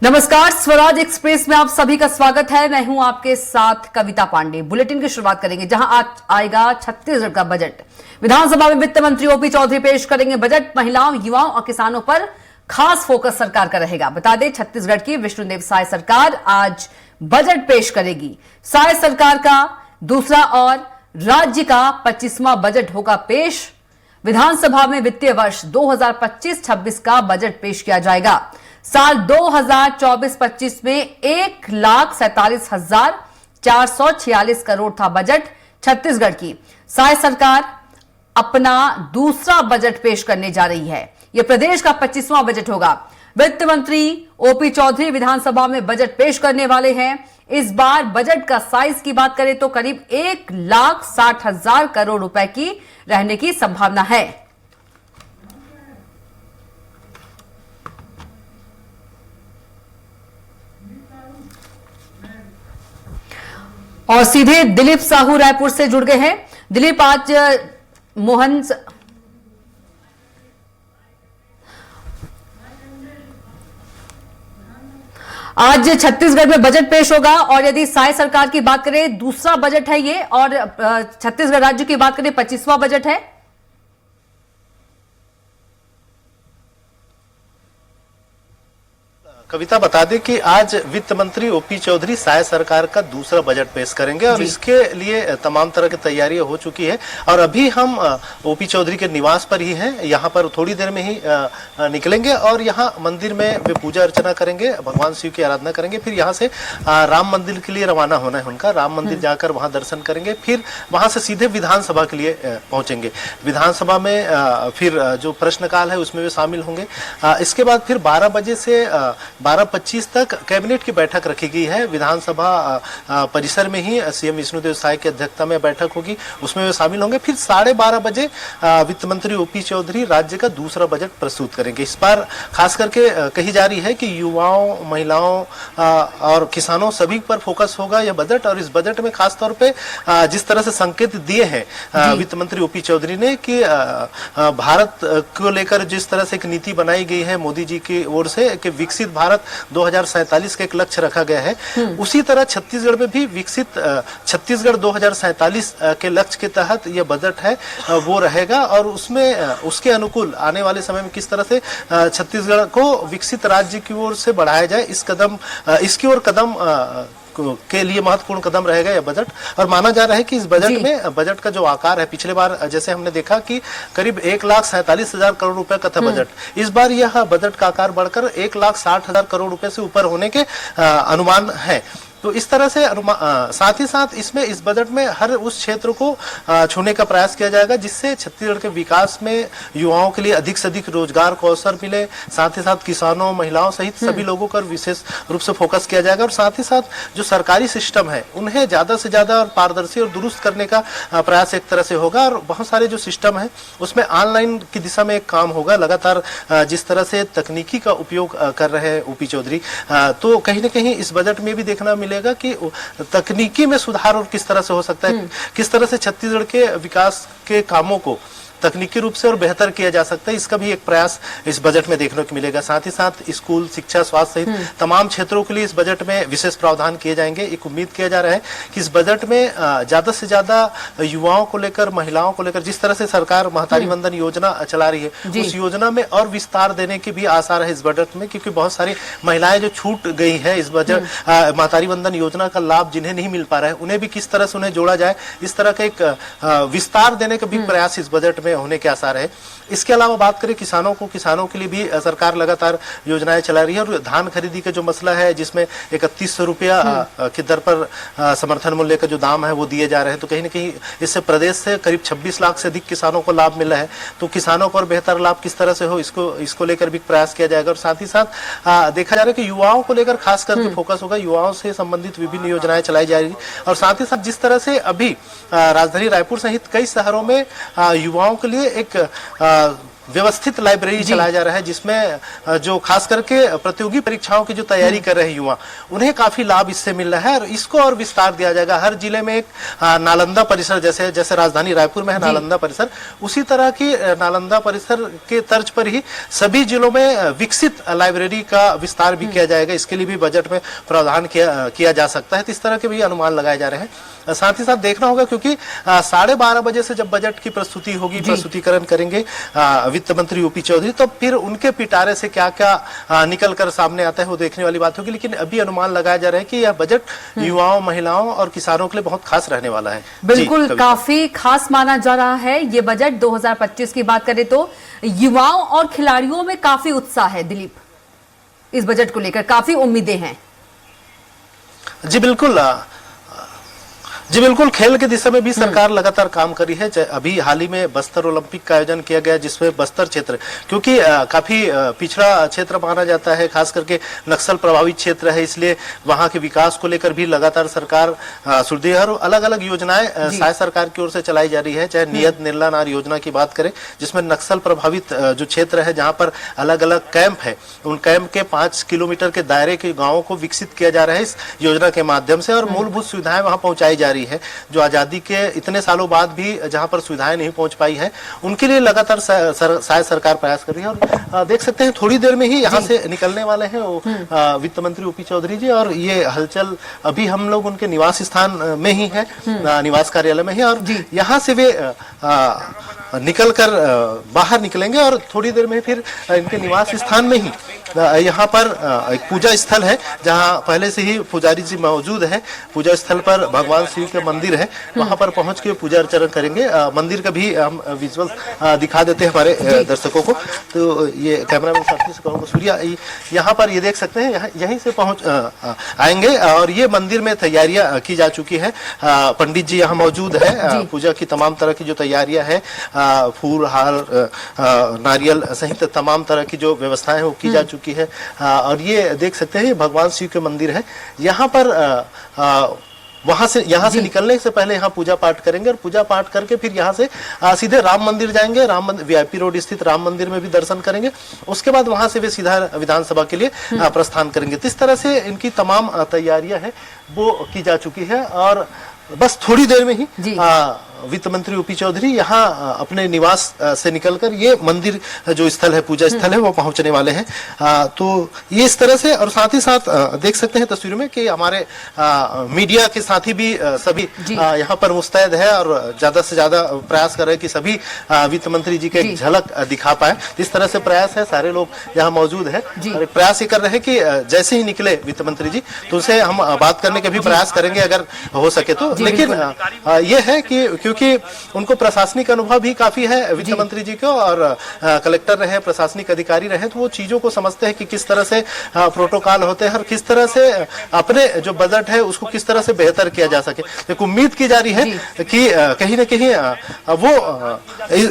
नमस्कार, स्वराज एक्सप्रेस में आप सभी का स्वागत है। मैं हूं आपके साथ कविता पांडे। बुलेटिन की शुरुआत करेंगे जहां आज आएगा छत्तीसगढ़ का बजट। विधानसभा में वित्त मंत्री ओपी चौधरी पेश करेंगे बजट। महिलाओं, युवाओं और किसानों पर खास फोकस सरकार का रहेगा। बता दें, छत्तीसगढ़ की विष्णुदेव साय सरकार आज बजट पेश करेगी। साय सरकार का दूसरा और राज्य का 25वां बजट होगा पेश। विधानसभा में वित्तीय वर्ष 2025-26 का बजट पेश किया जाएगा। साल 2024-25 में 1,47,446 करोड़ था बजट। छत्तीसगढ़ की साय सरकार अपना दूसरा बजट पेश करने जा रही है। यह प्रदेश का 25वां बजट होगा। वित्त मंत्री ओपी चौधरी विधानसभा में बजट पेश करने वाले हैं। इस बार बजट का साइज की बात करें तो करीब 1,60,000 करोड़ रुपए की रहने की संभावना है। और सीधे दिलीप साहू रायपुर से जुड़ गए हैं। दिलीप, आज छत्तीसगढ़ में बजट पेश होगा और यदि साय सरकार की बात करें दूसरा बजट है ये, और छत्तीसगढ़ राज्य की बात करें 25वां बजट है। कविता, बता दें कि आज वित्त मंत्री ओपी चौधरी साय सरकार का दूसरा बजट पेश करेंगे और इसके लिए तमाम तरह की तैयारियां हो चुकी है। और अभी हम ओपी चौधरी के निवास पर ही हैं। यहाँ पर थोड़ी देर में ही निकलेंगे और यहाँ मंदिर में वे पूजा अर्चना करेंगे, भगवान शिव की आराधना करेंगे। फिर यहाँ से राम मंदिर के लिए रवाना होना है उनका। राम मंदिर जाकर वहाँ दर्शन करेंगे, फिर वहाँ से सीधे विधानसभा के लिए पहुंचेंगे। विधानसभा में फिर जो प्रश्नकाल है उसमें वे शामिल होंगे। इसके बाद फिर 12 बजे से 12:25 तक कैबिनेट की बैठक रखी गई है। विधानसभा परिसर में ही सीएम विष्णुदेव साय की अध्यक्षता में बैठक होगी, उसमें वे शामिल होंगे। फिर 12:30 बजे वित्त मंत्री ओपी चौधरी राज्य का दूसरा बजट प्रस्तुत करेंगे। इस बार खास करके कही जा रही है कि युवाओं, महिलाओं और किसानों सभी पर फोकस होगा यह बजट। और इस बजट में खास तौर पे जिस तरह से संकेत दिए हैं वित्त मंत्री ओपी चौधरी ने कि भारत को लेकर जिस तरह से एक नीति बनाई गई है मोदी जी की ओर से कि विकसित भारत 2047 का एक लक्ष्य रखा गया है, उसी तरह छत्तीसगढ़ में भी विकसित छत्तीसगढ़ 2047 के लक्ष्य के तहत यह बजट है वो रहेगा। और उसमें उसके अनुकूल आने वाले समय में किस तरह से छत्तीसगढ़ को विकसित राज्य की ओर से बढ़ाया जाए, इसकी ओर कदम के लिए महत्वपूर्ण कदम रहेगा यह बजट। और माना जा रहा है कि इस बजट में बजट का जो आकार है, पिछले बार जैसे हमने देखा कि करीब 1,47,000 करोड़ रुपए का था बजट, इस बार यह बजट का आकार बढ़कर 1,60,000 करोड़ रुपए से ऊपर होने के अनुमान है। तो इस तरह से साथ ही साथ इसमें इस बजट में हर उस क्षेत्र को छूने का प्रयास किया जाएगा जिससे छत्तीसगढ़ के विकास में युवाओं के लिए अधिक से अधिक रोजगार को अवसर मिले। साथ ही साथ किसानों, महिलाओं सहित सभी लोगों पर विशेष रूप से फोकस किया जाएगा। और साथ ही साथ जो सरकारी सिस्टम है उन्हें ज्यादा से ज्यादा और पारदर्शी और दुरुस्त करने का प्रयास एक तरह से होगा। और बहुत सारे जो सिस्टम है उसमें ऑनलाइन की दिशा में एक काम होगा। लगातार जिस तरह से तकनीकी का उपयोग कर रहे हैं ओपी चौधरी, तो कहीं ना कहीं इस बजट में भी देखना मिलेगा कि तकनीकी में सुधार और किस तरह से हो सकता है, किस तरह से छत्तीसगढ़ के विकास के कामों को तकनीकी रूप से और बेहतर किया जा सकता है, इसका भी एक प्रयास इस बजट में देखने को मिलेगा। साथ ही साथ स्कूल, शिक्षा, स्वास्थ्य सहित तमाम क्षेत्रों के लिए इस बजट में विशेष प्रावधान किए जाएंगे। एक उम्मीद किया जा रहा है कि इस बजट में ज्यादा से ज्यादा युवाओं को लेकर, महिलाओं को लेकर जिस तरह से सरकार महतारी वंदन योजना चला रही है उस योजना में और विस्तार देने के भी आसार है इस बजट में, क्योंकि बहुत सारी महिलाएं जो छूट गई है इस बजट महतारी वंदन योजना का लाभ जिन्हें नहीं मिल पा रहा है उन्हें भी किस तरह से उन्हें जोड़ा जाए, इस तरह का एक विस्तार देने का भी प्रयास इस बजट में होने के आसार है। इसके अलावा बात करें किसानों के लिए भी सरकार लगातार योजनाएं चला रही है। और धान खरीदी का जो मसला है जिसमें 3100 रुपया की दर पर समर्थन मूल्य का जो दाम है वो दिए जा रहे हैं, तो कहीं ना कहीं इससे प्रदेश से करीब 26 लाख से अधिक किसानों को लाभ मिला है। तो किसानों को और बेहतर लाभ किस तरह से हो इसको लेकर भी प्रयास किया जाएगा। और साथ ही साथ देखा जा रहा है कि युवाओं को लेकर खास करके फोकस होगा, युवाओं से संबंधित विभिन्न योजनाएं चलाई जा रही। और साथ ही साथ जिस तरह से अभी राजधानी रायपुर सहित कई शहरों में युवाओं के लिए एक व्यवस्थित लाइब्रेरी चलाया जा रहा है, जिसमें जो खास करके प्रतियोगी परीक्षाओं की जो तैयारी कर रहे युवा, उन्हें काफी लाभ इससे मिल रहा है और इसको और विस्तार दिया जाएगा। हर जिले में एक नालंदा परिसर, जैसे राजधानी रायपुर में है नालंदा परिसर, उसी तरह की नालंदा परिसर के तर्ज पर ही सभी जिलों में विकसित लाइब्रेरी का विस्तार भी किया जाएगा। इसके लिए भी बजट में प्रावधान किया जा सकता है। तो इस तरह के भी अनुमान लगाए जा रहे हैं। साथ ही साथ देखना होगा, क्योंकि 12:30 बजे से जब बजट की प्रस्तुति होगी, प्रस्तुतिकरण करेंगे वित्त मंत्री ओपी चौधरी, तो फिर उनके पिटारे से क्या क्या निकल कर सामने आता है वो देखने वाली बात होगी। लेकिन अभी अनुमान लगाया जा रहा है कि यह बजट युवाओं, महिलाओं और किसानों के लिए बहुत खास रहने वाला है। बिल्कुल, काफी खास माना जा रहा है ये बजट। 2025 की बात करें तो युवाओं और खिलाड़ियों में काफी उत्साह है दिलीप, इस बजट को लेकर काफी उम्मीदें हैं। जी बिल्कुल, खेल के दिशा में भी सरकार लगातार काम करी है। अभी हाल ही में बस्तर ओलंपिक का आयोजन किया गया, जिसमें बस्तर क्षेत्र, क्योंकि काफी पिछड़ा क्षेत्र माना जाता है, खास करके नक्सल प्रभावित क्षेत्र है, इसलिए वहां के विकास को लेकर भी लगातार सरकार सुदृढ़ और अलग अलग योजनाएं शायद सरकार की ओर से चलाई जा रही है। चाहे नियत निर्ला नार योजना की बात करें, जिसमें नक्सल प्रभावित जो क्षेत्र है, जहां पर अलग अलग कैंप है, उन कैंप के 5 किलोमीटर के दायरे के गाँवों को विकसित किया जा रहा है इस योजना के माध्यम से, और मूलभूत सुविधाएं वहां पहुंचाई जा रही है, जो आजादी के इतने सालों बाद भी जहां पर सुविधाएं नहीं पहुंच पाई है, उनके लिए लगातार शायद सरकार प्रयास कर रही है। और देख सकते हैं थोड़ी देर में ही यहां से निकलने वाले हैं वो वित्त मंत्री ओपी चौधरी जी, और ये हलचल अभी हम लोग उनके निवास स्थान में ही है, निवास कार्यालय में ही, और यहाँ से वे निकल कर बाहर निकलेंगे और थोड़ी देर में फिर इनके निवास स्थान में ही यहाँ पर एक पूजा स्थल है, जहाँ पहले से ही पुजारी जी मौजूद है। पूजा स्थल पर भगवान शिव के मंदिर है, वहां पर पहुंच के पूजा अर्चना करेंगे। मंदिर का भी हम विजुअल दिखा देते हैं हमारे दर्शकों को। तो ये कैमरामैन साथी से कहूँगा, सूर्या, यहाँ पर ये देख सकते हैं, यहीं से पहुंच आएंगे और ये मंदिर में तैयारियां की जा चुकी है। पंडित जी यहाँ मौजूद है, पूजा की तमाम तरह की जो तैयारियां है, फूल हार नारियल सहित तमाम तरह की जो व्यवस्थाएं है वो की जा चुकी है। और ये देख सकते हैं, भगवान शिव के मंदिर है। यहाँ पर यहाँ से निकलने से पहले यहाँ पूजा पाठ करेंगे, और पूजा पाठ करके फिर यहाँ से सीधे राम मंदिर जाएंगे। राम मंदिर VIP रोड स्थित राम मंदिर में भी दर्शन करेंगे। उसके बाद वहां से वे सीधा विधानसभा के लिए प्रस्थान करेंगे। तो इस तरह से इनकी तमाम तैयारियां हैं वो की जा चुकी है, और बस थोड़ी देर में ही वित्त मंत्री ओपी चौधरी यहाँ अपने निवास से निकलकर ये मंदिर जो स्थल है, पूजा स्थल है, वो पहुंचने वाले हैं। तो ये इस तरह से, और साथ ही साथ देख सकते हैं तस्वीर में कि हमारे मीडिया के साथी भी सभी यहाँ पर मुस्तैद है और ज्यादा से ज्यादा प्रयास कर रहे हैं कि सभी वित्त मंत्री जी के एक झलक दिखा पाए। इस तरह से प्रयास है, सारे लोग यहाँ मौजूद है और प्रयास ये कर रहे हैं कि जैसे ही निकले वित्त मंत्री जी, तो उनसे हम बात करने के भी प्रयास करेंगे अगर हो सके तो। लेकिन ये है कि क्योंकि उनको प्रशासनिक अनुभव भी काफी है वित्त मंत्री जी को, और कलेक्टर रहे, प्रशासनिक अधिकारी रहे, तो वो चीजों को समझते हैं कि किस तरह से प्रोटोकॉल होते हैं और किस तरह से अपने जो बजट है उसको किस तरह से बेहतर किया जा सके। तो उम्मीद की जा रही है कि कहीं न कहीं वो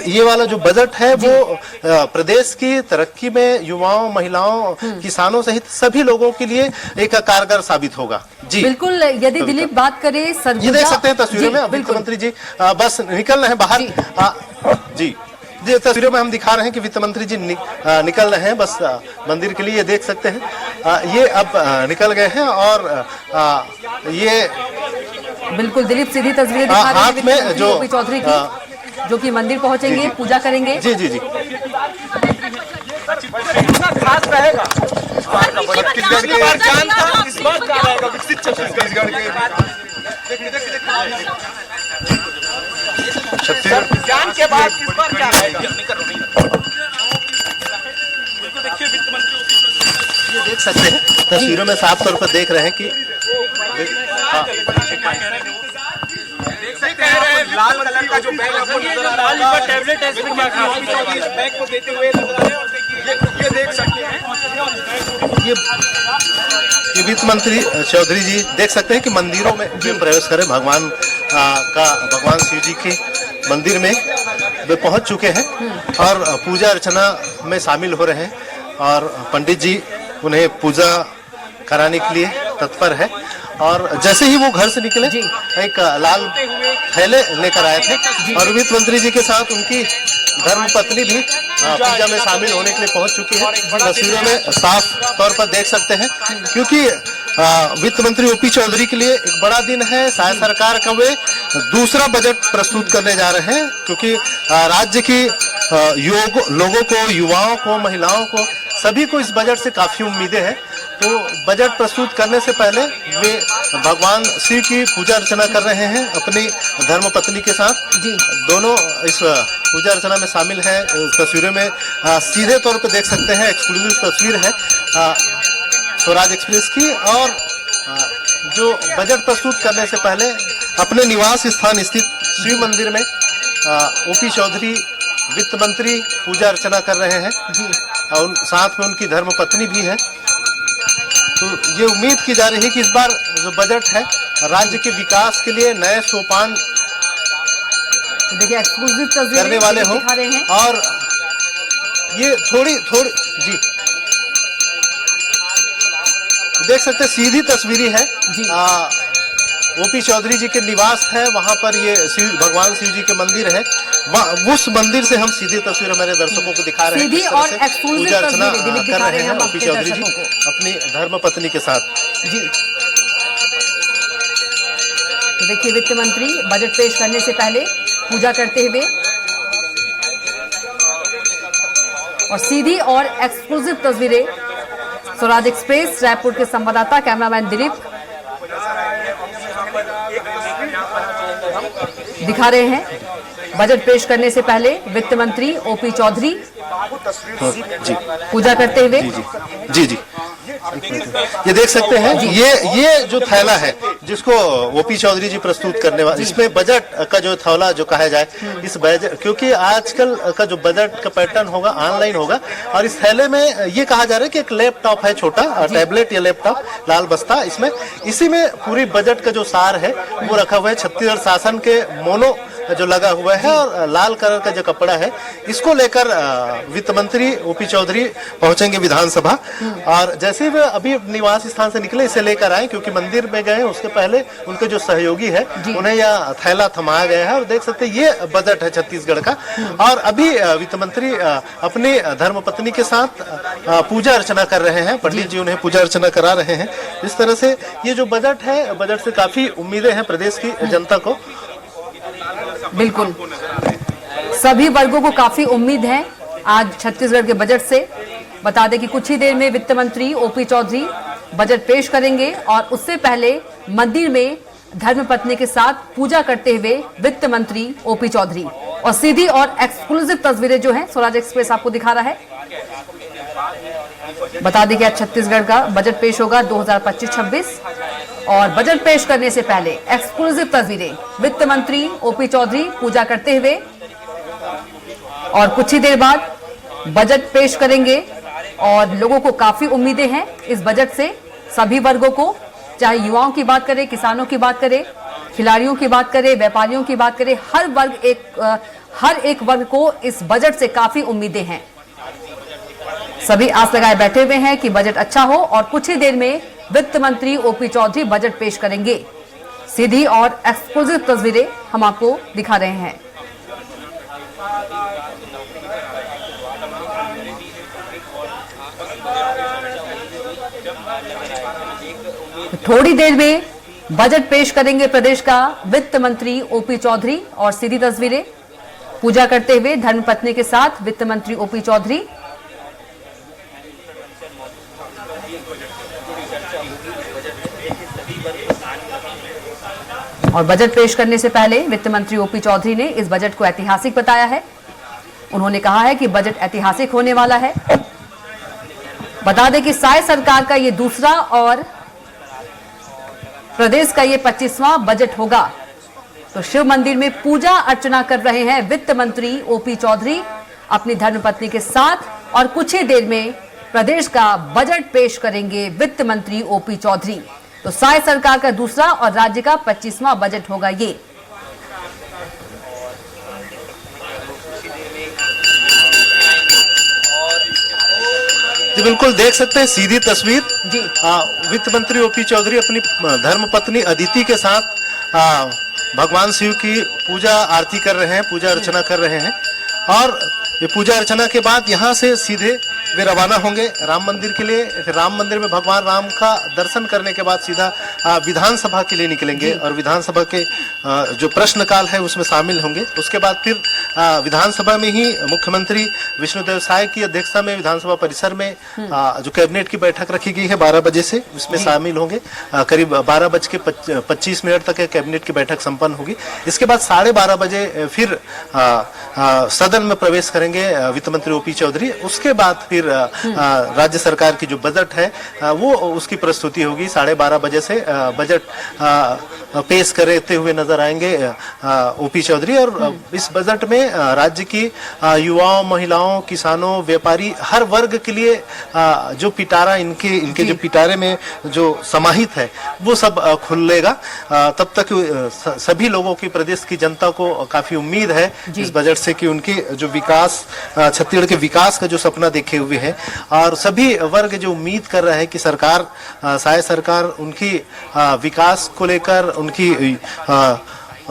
ये वाला जो बजट है वो प्रदेश की तरक्की में युवाओं, महिलाओं, किसानों सहित सभी लोगों के लिए एक कारगर साबित होगा। जी बिल्कुल। यदि दिलीप बात करें, ये देख सकते हैं तस्वीरों में वित्त मंत्री जी बस निकल रहे हैं बाहर। जी तस्वीरों में हम दिखा रहे हैं कि वित्त मंत्री जी निकल रहे हैं बस मंदिर के लिए। ये देख सकते हैं ये अब निकल गए हैं, और ये बिल्कुल दिलीप सीधी तस्वीरें दिखा रहे हैं हाथ में जो ओपी चौधरी की, जो कि मंदिर पहुंचेंगे, पूजा करेंगे। जी जी जी खास रहेगा इस बार क्या रहेगा विकसित छत्तीसगढ़ के ज्ञान के बाद इस बार क्या रहेगा। ये देख सकते हैं तस्वीरों में साफ तौर पर देख रहे हैं कि लाल कलर का जो बैग आपको नजर आ रहा है, टैबलेट है, इसमें क्या इस बैग को देते हुए नजर आ रहे हैं। ये देख सकते हैं, ये वित्त मंत्री चौधरी जी देख सकते हैं कि मंदिरों में भी प्रवेश करें। भगवान शिव जी के मंदिर में वे पहुंच चुके हैं और पूजा अर्चना में शामिल हो रहे हैं, और पंडित जी उन्हें पूजा कराने के लिए तत्पर है। और जैसे ही वो घर से निकले एक लाल थैले लेकर आए थे, और वित्त मंत्री जी के साथ उनकी धर्मपत्नी भी पूजा में शामिल होने के लिए पहुंच चुकी है। तस्वीरों में साफ तौर पर देख सकते हैं, क्योंकि वित्त मंत्री ओपी चौधरी के लिए एक बड़ा दिन है। शायद सरकार का वे दूसरा बजट प्रस्तुत करने जा रहे हैं, क्योंकि राज्य की लोगों को, युवाओं को, महिलाओं को, सभी को इस बजट से काफी उम्मीदें हैं। तो बजट प्रस्तुत करने से पहले वे भगवान शिव की पूजा अर्चना कर रहे हैं अपनी धर्मपत्नी के साथ। जी, दोनों इस पूजा अर्चना में शामिल है। तस्वीरों में सीधे तौर पर देख सकते हैं, एक्सक्लूसिव तस्वीर है स्वराज एक्सप्रेस की। और जो बजट प्रस्तुत करने से पहले अपने निवास स्थान स्थित शिव मंदिर में ओपी चौधरी वित्त मंत्री पूजा अर्चना कर रहे हैं जी, और साथ में उनकी धर्मपत्नी भी है। तो ये उम्मीद की जा रही है कि इस बार जो बजट है राज्य के विकास के लिए नए सोपान देखिए एक्सक्लूसिव तस्वीरें करने वाले हो। दिखा रहे हैं। और ये थोड़ी जी देख सकते हैं, सीधी तस्वीरी है जी। ओपी चौधरी जी के निवास है, वहां पर ये भगवान शिव जी के मंदिर है। उस मंदिर से हम सीधी तस्वीर हमारे दर्शकों को दिखा रहे हैं। सीधी और एक्सक्लूसिव पूजा अर्चना तस्वीरें दिखा कर रहे रहे हैं हम ओपी अपने चौधरी जी दर्शकों को। अपनी धर्मपत्नी के साथ। जी, तो देखिए वित्त मंत्री बजट पेश करने से पहले पूजा करते हुए और सीधी और एक्सक्लूसिव तस्वीरें स्वराज एक्सप्रेस रायपुर के संवाददाता कैमरामैन दिलीप दिखा रहे हैं। बजट पेश करने से पहले वित्त मंत्री ओपी चौधरी जी पूजा करते हुए। जी जी ये देख सकते हैं, ये जो थैला है जिसको ओपी चौधरी जी प्रस्तुत करने वाले, इसमें बजट का जो थैला जो कहा जाए, इस बजट, क्योंकि आजकल का जो बजट का पैटर्न होगा ऑनलाइन होगा। और इस थैले में ये कहा जा रहा है कि एक लैपटॉप है, छोटा टैबलेट या लैपटॉप, लाल बस्ता, इसमें इसी में पूरी बजट का जो सार है वो रखा हुआ है। छत्तीसगढ़ शासन के मोनो जो लगा हुआ है और लाल कलर का जो कपड़ा है, इसको लेकर वित्त मंत्री ओपी चौधरी पहुंचेंगे विधानसभा। और जैसे वे अभी निवास स्थान से निकले, इसे लेकर आए, क्योंकि मंदिर में गए उसके पहले उनके जो सहयोगी है उन्हें यह थैला थमाया गया है। और देख सकते हैं ये बजट है छत्तीसगढ़ का। और अभी वित्त मंत्री अपनी धर्मपत्नी के साथ पूजा अर्चना कर रहे हैं, पंडित जी उन्हें पूजा अर्चना करा रहे हैं। इस तरह से ये जो बजट है, बजट से काफी उम्मीदें हैं प्रदेश की जनता को। बिल्कुल, सभी वर्गों को काफी उम्मीद है आज छत्तीसगढ़ के बजट से। बता दें कि कुछ ही देर में वित्त मंत्री ओपी चौधरी बजट पेश करेंगे और उससे पहले मंदिर में धर्मपत्नी के साथ पूजा करते हुए वित्त मंत्री ओपी चौधरी। और सीधी और एक्सक्लूसिव तस्वीरें जो हैं स्वराज एक्सप्रेस आपको दिखा रहा है। बता दें कि आज छत्तीसगढ़ का बजट पेश होगा 2025-26 और बजट पेश करने से पहले एक्सक्लूसिव तस्वीरें वित्त मंत्री ओपी चौधरी पूजा करते हुए और कुछ ही देर बाद बजट पेश करेंगे। और लोगों को काफी उम्मीदें हैं इस बजट से, सभी वर्गों को, चाहे युवाओं की बात करें, किसानों की बात करें, खिलाड़ियों की बात करें, व्यापारियों की बात करें, हर एक वर्ग को इस बजट से काफी उम्मीदें हैं। सभी आस लगाए बैठे हुए हैं कि बजट अच्छा हो और कुछ ही देर में वित्त मंत्री ओपी चौधरी बजट पेश करेंगे। सीधी और एक्सक्लूसिव तस्वीरें हम आपको दिखा रहे हैं। थोड़ी देर में बजट पेश करेंगे प्रदेश का वित्त मंत्री ओपी चौधरी और सीधी तस्वीरें पूजा करते हुए धर्मपत्नी के साथ वित्त मंत्री ओपी चौधरी। और बजट पेश करने से पहले वित्त मंत्री ओपी चौधरी ने इस बजट को ऐतिहासिक बताया है। उन्होंने कहा है कि बजट ऐतिहासिक होने वाला है। बता दें कि साय सरकार का ये दूसरा और प्रदेश का ये 25वां बजट होगा। तो शिव मंदिर में पूजा अर्चना कर रहे हैं वित्त मंत्री ओपी चौधरी अपनी धर्मपत्नी के साथ और कुछ ही देर में प्रदेश का बजट पेश करेंगे वित्त मंत्री ओपी चौधरी। तो साय सरकार का दूसरा और राज्य का 25वां बजट होगा ये। जी बिल्कुल देख सकते हैं सीधी तस्वीर जी। वित्त मंत्री ओपी चौधरी अपनी धर्मपत्नी अदिति के साथ भगवान शिव की पूजा आरती कर रहे हैं, पूजा अर्चना कर रहे हैं। और ये पूजा अर्चना के बाद यहाँ से सीधे वे रवाना होंगे राम मंदिर के लिए। फिर राम मंदिर में भगवान राम का दर्शन करने के बाद सीधा विधानसभा के लिए निकलेंगे और विधानसभा के जो प्रश्नकाल है उसमें शामिल होंगे। उसके बाद फिर विधानसभा में ही मुख्यमंत्री विष्णुदेव साय की अध्यक्षता में विधानसभा परिसर में जो कैबिनेट की बैठक रखी गई है 12 बजे से, उसमें शामिल होंगे। करीब 12:25 तक कैबिनेट की बैठक संपन्न होगी। इसके बाद 12:30 बजे फिर सदन में प्रवेश करेंगे वित्त मंत्री ओपी चौधरी। उसके बाद फिर राज्य सरकार की जो बजट है वो उसकी प्रस्तुति होगी। 12:30 बजे से बजट पेश करते हुए नजर आएंगे ओपी चौधरी। और इस बजट में राज्य की युवाओं, महिलाओं, किसानों, व्यापारी, हर वर्ग के लिए जो पिटारा इनके जो पिटारे में जो समाहित है वो सब खुलेगा। तब तक सभी लोगों की, प्रदेश की जनता को काफी उम्मीद है इस बजट से कि उनकी जो विकास, छत्तीसगढ़ के विकास का जो सपना देखे हुए है और सभी वर्ग जो उम्मीद कर रहे हैं कि सरकार, साय सरकार उनकी विकास को लेकर, उनकी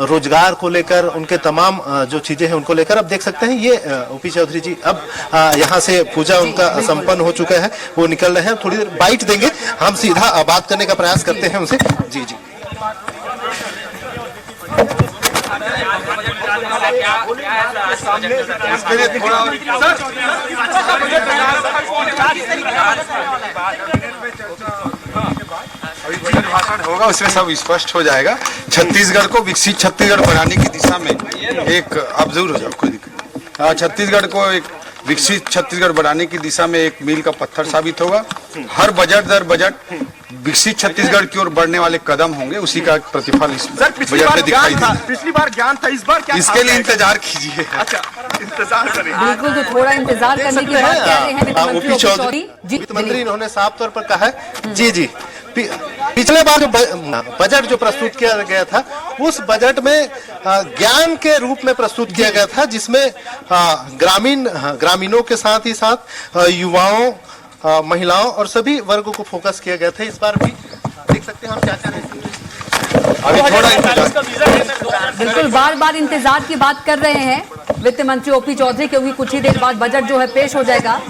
रोजगार को लेकर, उनके तमाम जो चीजें हैं उनको लेकर। अब देख सकते हैं ये ओपी चौधरी जी अब यहाँ से पूजा उनका संपन्न हो चुका है, वो निकल रहे हैं। थोड़ी देर बाइट देंगे, हम सीधा बात करने का प्रयास करते हैं उनसे। जी जी भाषण होगा, उसमें सब स्पष्ट हो जाएगा। छत्तीसगढ़ को विकसित छत्तीसगढ़ बनाने की दिशा में एक, आप जरूर हो जाओ, कोई दिक्कत नहीं। छत्तीसगढ़ को एक विकसित छत्तीसगढ़ बनाने की दिशा में एक मील का पत्थर साबित होगा। हर बजट दर बजट विकसित छत्तीसगढ़ की ओर बढ़ने वाले कदम होंगे, उसी का प्रतिफल इस बजट में दिखाई देगा। पिछली बार ज्ञान था, इस बार क्या? इसके लिए इंतजार कीजिए। अच्छा, इंतजार करें। बिल्कुल, तो थोड़ा इंतजार करने की बात कह रहे हैं वित्त मंत्री ओपी चौधरी। वित्त मंत्री इन्होंने साफ तौर पर कहा है जी जी पिछले बार जो बजट जो प्रस्तुत किया गया था उस बजट में ज्ञान के रूप में प्रस्तुत किया गया था, जिसमें ग्रामीणों के साथ ही साथ युवाओं, महिलाओं और सभी वर्गों को फोकस किया गया था। इस बार भी देख सकते हैं हम क्या चाह रहे हैं। अभी थोड़ा इंतजार, बिल्कुल बार बार इंतजार की बात कर रहे हैं वित्त मंत्री ओपी चौधरी, क्योंकि कुछ ही देर बाद बजट जो है पेश हो जाएगा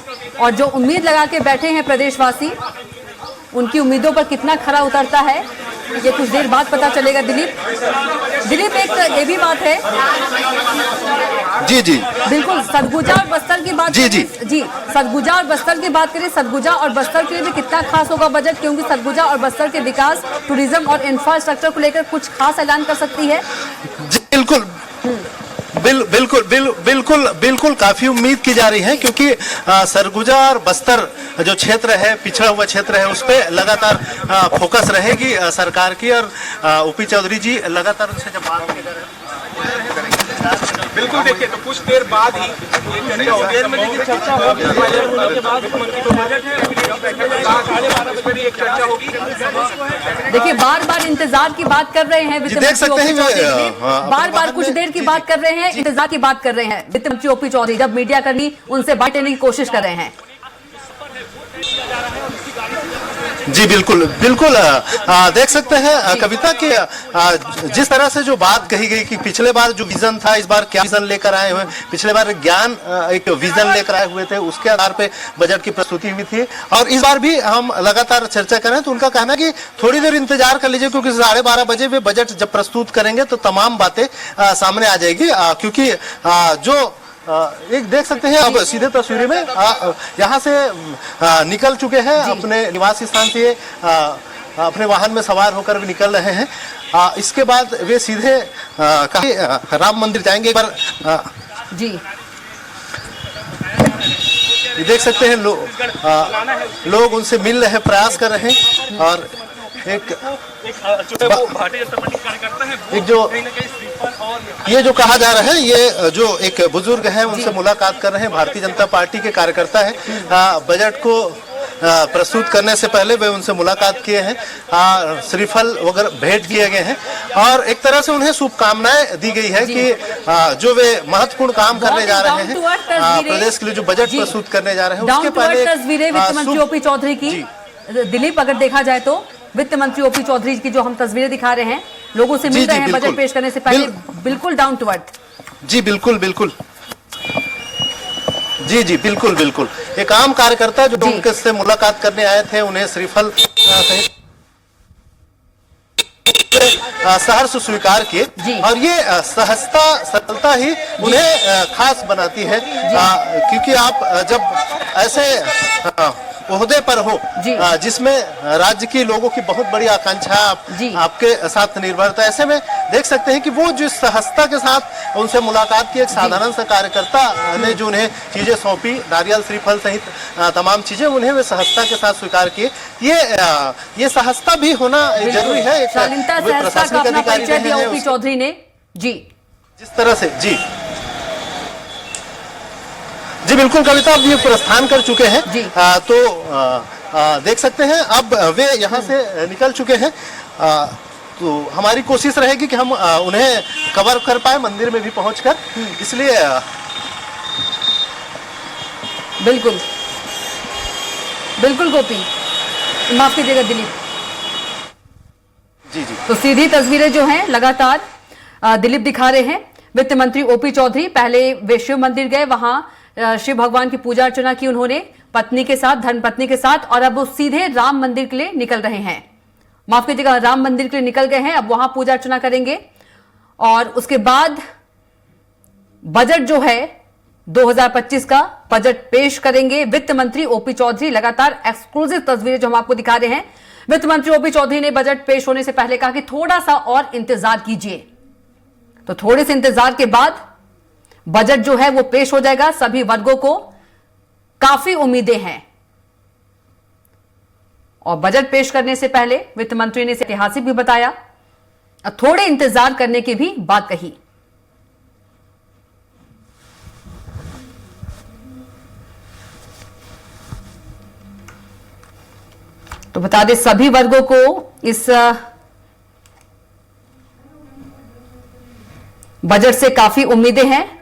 और जो उम्मीद लगा के बैठे हैं प्रदेशवासी, उनकी उम्मीदों पर कितना खरा उतरता है ये कुछ देर बाद पता चलेगा। दिलीप एक ये भी बात है। जी जी बिल्कुल, सरगुजा और बस्तर की बात जी सरगुजा और बस्तर की बात करें, सरगुजा और बस्तर के लिए भी कितना खास होगा बजट, क्योंकि सरगुजा और बस्तर के विकास, टूरिज्म और इंफ्रास्ट्रक्चर को लेकर कुछ खास ऐलान कर सकती है। बिल्कुल बिल्कुल काफी उम्मीद की जा रही है, क्योंकि सरगुजा और बस्तर जो क्षेत्र है, पिछड़ा हुआ क्षेत्र है, उस पर लगातार फोकस रहेगी सरकार की। और ओपी चौधरी जी लगातार उनसे जब बात बिल्कुल देखिए, तो कुछ देर बाद ही चर्चा होगी। देखिए बार बार इंतजार की बात कर रहे हैं वित्त मंत्री ओपी चौधरी, बार बार कुछ देर की बात कर रहे हैं, इंतजार की बात कर रहे हैं वित्त मंत्री ओपी चौधरी। जब मीडिया कर्मी उनसे बात लेने की कोशिश कर रहे हैं। जी बिल्कुल देख सकते हैं कविता के जिस तरह से जो बात कही गई कि पिछले बार जो विजन था, इस बार क्या विजन लेकर आए हुए, पिछले बार ज्ञान एक विजन लेकर आए हुए थे, उसके आधार पे बजट की प्रस्तुति हुई थी। और इस बार भी हम लगातार चर्चा कर रहे हैं, तो उनका कहना है कि थोड़ी देर इंतजार कर लीजिए, क्योंकि 12:30 बजे वे बजट जब प्रस्तुत करेंगे तो तमाम बातें सामने आ जाएगी। क्योंकि जो एक देख सकते हैं अब सीधे तस्वीरें में यहाँ से निकल चुके हैं अपने निवास स्थान से, अपने वाहन में सवार होकर भी निकल रहे हैं। इसके बाद वे सीधे राम मंदिर जाएंगे। पर जी ये देख सकते हैं लोग उनसे मिल रहे हैं, प्रयास कर रहे हैं। और एक जो ये जो कहा जा रहा है, ये जो एक बुजुर्ग है उनसे मुलाकात कर रहे हैं, भारतीय जनता पार्टी के कार्यकर्ता है। बजट को प्रस्तुत करने से पहले वे उनसे मुलाकात किए हैं, श्रीफल वगैरह भेंट किए गए हैं और एक तरह से उन्हें शुभकामनाएं दी गई है कि जो वे महत्वपूर्ण काम करने जा रहे हैं, प्रदेश के लिए जो बजट प्रस्तुत करने जा रहे हैं, उसके पहले तस्वीरें वित्त मंत्री ओपी चौधरी की। दिलीप, अगर देखा जाए तो वित्त मंत्री ओपी चौधरी की जो हम तस्वीरें दिखा रहे हैं, लोगों से मिल रहे हैं बजट पेश करने से पहले, बिल्कुल डाउन टू अर्थ। जी बिल्कुल जी जी बिल्कुल बिल्कुल। एक आम कार्यकर्ता जो जी। उनके से मुलाकात करने आए थे, उन्हें श्रीफल सहित सहर्ष स्वीकार जी। किए और ये सहजता सरलता ही उन्हें खास बनाती है, क्योंकि आप जब ऐसे ओहदे पर हो जी। जिसमें राज्य के लोगों की बहुत बड़ी आकांक्षा जी। आपके साथ निर्भरता, ऐसे में देख सकते हैं कि वो जिस सहजता के साथ उनसे मुलाकात की, एक साधारण सा कार्यकर्ता ने जो उन्हें चीजें सौंपी, नारियल श्रीफल सहित तमाम चीजें उन्हें वे सहजता के साथ स्वीकार किए। ये सहजता भी होना जरूरी है। एक शालीनता वे सहजता का प्रशासनिक अपना अधिकारी परिचय दिया रहे हैं, ओपी चौधरी ने। जी जिस तरह से जी बिल्कुल कविता, अब ये प्रस्थान कर चुके हैं जी। देख सकते हैं अब वे यहाँ से निकल चुके हैं। तो हमारी कोशिश रहेगी कि हम उन्हें कवर कर पाए मंदिर में भी पहुंचकर, इसलिए बिल्कुल बिल्कुल गोपी, माफ कीजिएगा दिलीप। जी जी तो सीधी तस्वीरें जो हैं लगातार दिलीप दिखा रहे हैं। वित्त मंत्री ओपी चौधरी पहले वे शिव मंदिर गए, वहां शिव भगवान की पूजा अर्चना की उन्होंने पत्नी के साथ, धर्मपत्नी के साथ, और अब वो सीधे राम मंदिर के लिए निकल रहे हैं। माफ कीजिएगा, राम मंदिर के लिए निकल गए हैं। अब वहां पूजा अर्चना करेंगे और उसके बाद बजट जो है 2025 का बजट पेश करेंगे वित्त मंत्री ओपी चौधरी। लगातार एक्सक्लूसिव तस्वीरें जो हम आपको दिखा रहे हैं। वित्त मंत्री ओपी चौधरी ने बजट पेश होने से पहले कहा कि थोड़ा सा और इंतजार कीजिए। तो थोड़े से इंतजार के बाद बजट जो है वो पेश हो जाएगा। सभी वर्गों को काफी उम्मीदें हैं और बजट पेश करने से पहले वित्त मंत्री ने इसे ऐतिहासिक भी बताया और थोड़े इंतजार करने की भी बात कही। तो बता दें सभी वर्गों को इस बजट से काफी उम्मीदें हैं।